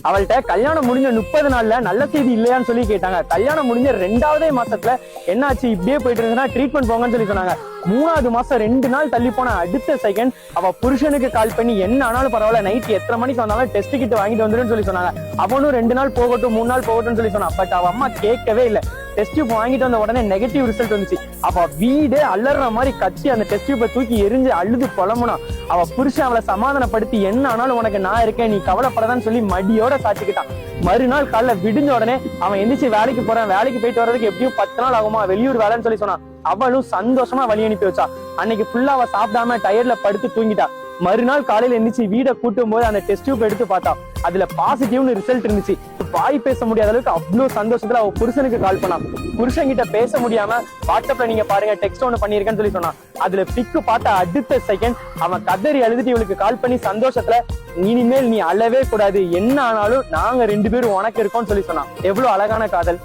அவள்கிட்ட கல்யாணம் முடிஞ்ச 30 நாள்ல நல்ல செய்தி இல்லையான்னு சொல்லி கேட்டாங்க. கல்யாணம் முடிஞ்ச 2வது மாசத்துல என்னாச்சு இப்படியே போயிட்டு இருந்துன்னா ட்ரீட்மெண்ட் போங்கன்னு சொல்லி சொன்னாங்க. 3வது மாசம் 2 நாள் தள்ளி போன அடுத்த செகண்ட் அவ புருஷனுக்கு கால் பண்ணி என்ன ஆனாலும் பரவாயில்ல, நைட் எத்தனை மணிக்கு வந்தாலும் டெஸ்ட் கிட் வாங்கிட்டு வந்துருன்னு சொல்லி சொன்னாங்க. அவனும் 2 நாள் போகட்டும் 3 நாள் போகட்டும்னு சொல்லி சொன்னான். பட் அவ அம்மா கேட்கவே இல்லை. டெஸ்ட் டியூப் வாங்கிட்டு வந்த உடனே நெகட்டிவ் ரிசல்ட் வந்துச்சு. அப்ப வீடு அலற மாதிரி கட்சி அந்த டெஸ்ட் டியூப்பை தூக்கி எரிஞ்சு அழுது புலம்புனா. அவ புருஷன் அவளை சமாதானப்படுத்தி என்ன ஆனாலும் உனக்கு நான் இருக்கேன், நீ கவலைப்படாதான்னு சொல்லி மடியோட சாச்சிக்கிட்டான். மறுநாள் காலைல விடிஞ்ச உடனே அவன் எந்திரிச்சு வேலைக்கு போறான். வேலைக்கு போயிட்டு வர்றதுக்கு எப்படியும் 10 நாள் ஆகுமா, வெளியூர் வேலைன்னு சொல்லி சொன்னான். அவளும் சந்தோஷமா வழி அனுப்பி வச்சா. அன்னைக்கு ஃபுல்லா அவ சாப்பிடாம டயர்ல படுத்து தூங்கிட்டா. மறுநாள் காலையில எந்திரிச்சு வீடை கூட்டும் போது அந்த டெஸ்ட் டியூப் எடுத்து பார்த்தா. அதுல பாசிட்டிவ்னு ரிசல்ட் இருந்துச்சு. வாய் பேச முடியாத அளவுக்கு அவ்வளவு சந்தோஷத்துல அவ புருஷனுக்கு கால் பண்ணான். புருஷன் கிட்ட பேச முடியாம வாட்ஸ்அப்ல நீங்க பாருங்க டெக்ஸ்ட் ஒண்ணு பண்ணிருக்கேன்னு சொல்லி சொன்னான். அதுல பிக்கு பார்த்த அடுத்த செகண்ட் அவன் கதறி அழுதுட்டு இவளுக்கு கால் பண்ணி சந்தோஷத்துல இனிமேல் நீ அழவே கூடாது, என்ன ஆனாலும் நாங்க 2 பேரும் உனக்கு இருக்கோம்னு சொல்லி சொன்னான். எவ்வளவு அழகான காதல்.